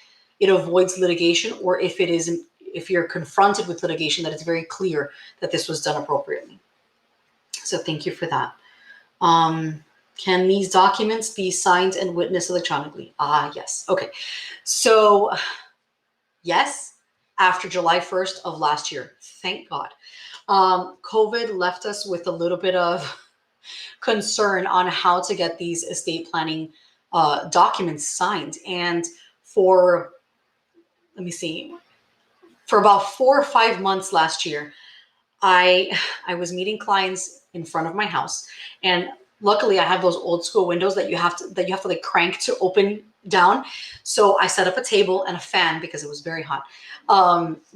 it avoids litigation, or if you're confronted with litigation, that it's very clear that this was done appropriately. So thank you for that. Can these documents be signed and witnessed electronically? Yes. Okay. So yes, after July 1st of last year, thank God. COVID left us with a little bit of concern on how to get these estate planning documents signed. And for about 4 or 5 months last year, I was meeting clients in front of my house, and luckily I have those old school windows that you have to like crank to open down. So I set up a table and a fan because it was very hot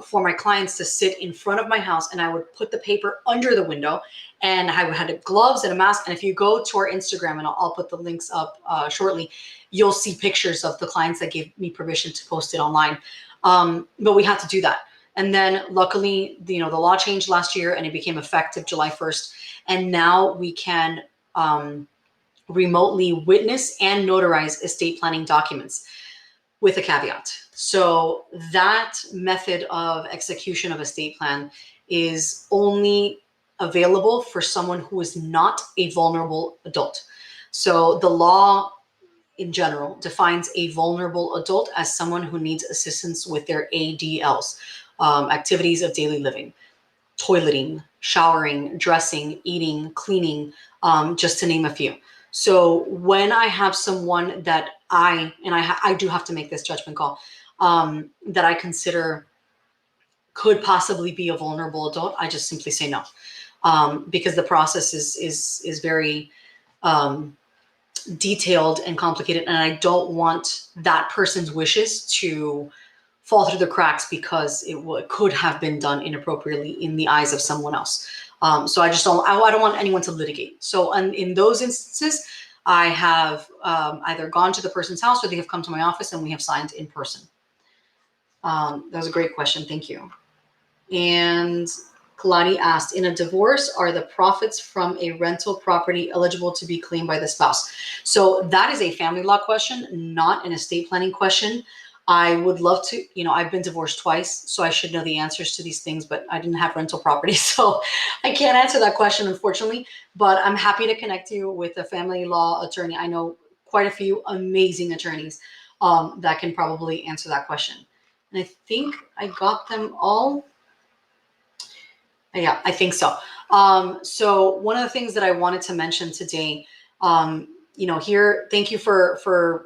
for my clients to sit in front of my house, and I would put the paper under the window, and I would have gloves and a mask. And if you go to our Instagram, and I'll put the links up shortly, you'll see pictures of the clients that gave me permission to post it online. But we had to do that. And then luckily, the law changed last year and it became effective July 1st. And now we can remotely witness and notarize estate planning documents with a caveat. So that method of execution of estate plan is only available for someone who is not a vulnerable adult. So the law in general defines a vulnerable adult as someone who needs assistance with their ADLs, activities of daily living, toileting, showering, dressing, eating, cleaning, just to name a few. So when I have someone that I do have to make this judgment call, that I consider could possibly be a vulnerable adult, I just simply say no, because the process is very detailed and complicated, and I don't want that person's wishes to fall through the cracks because it could have been done inappropriately in the eyes of someone else. So I don't want anyone to litigate. So in those instances, I have either gone to the person's house or they have come to my office and we have signed in person. That was a great question. Thank you. And Kalani asked, in a divorce, are the profits from a rental property eligible to be claimed by the spouse? So that is a family law question, not an estate planning question. I would love to, I've been divorced twice, so I should know the answers to these things, but I didn't have rental property, so I can't answer that question, unfortunately. But I'm happy to connect you with a family law attorney. I know quite a few amazing attorneys that can probably answer that question. And I think I got them all. Yeah, I think so. So one of the things that I wanted to mention today, here, thank you for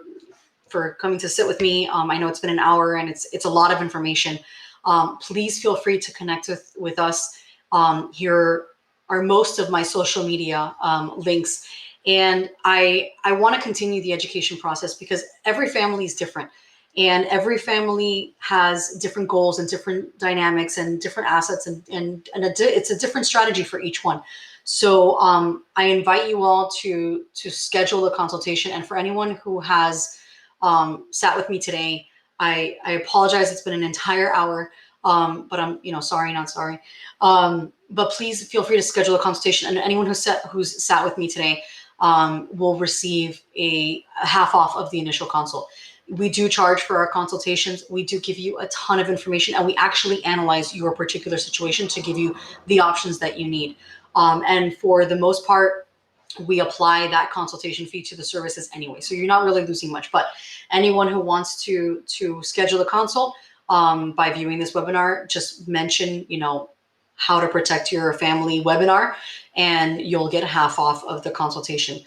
coming to sit with me. I know it's been an hour and it's a lot of information. Please feel free to connect with us. Here are most of my social media links. And I want to continue the education process because every family is different. And every family has different goals and different dynamics and different assets, and it's a different strategy for each one. So I invite you all to schedule a consultation. And for anyone who has sat with me today, I apologize. It's been an entire hour, but I'm sorry, not sorry. But please feel free to schedule a consultation. And anyone who's sat with me today will receive a half off of the initial consult. We do charge for our consultations. We do give you a ton of information, and we actually analyze your particular situation to give you the options that you need. And for the most part, we apply that consultation fee to the services anyway. So you're not really losing much. But anyone who wants to schedule a consult by viewing this webinar, just mention, how to protect your family webinar, and you'll get half off of the consultation.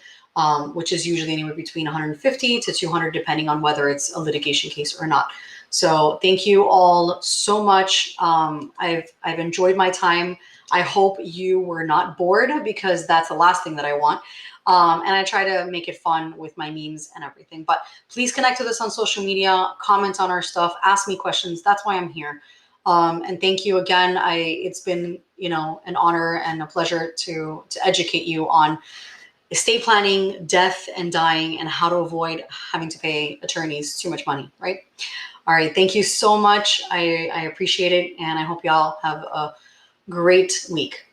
Which is usually anywhere between 150 to 200, depending on whether it's a litigation case or not. So thank you all so much. I've enjoyed my time. I hope you were not bored, because that's the last thing that I want. And I try to make it fun with my memes and everything. But please connect with us on social media, comment on our stuff, ask me questions. That's why I'm here. And thank you again. It's been, an honor and a pleasure to educate you on estate planning, death and dying, and how to avoid having to pay attorneys too much money, right? All right, thank you so much. I appreciate it, and I hope y'all have a great week.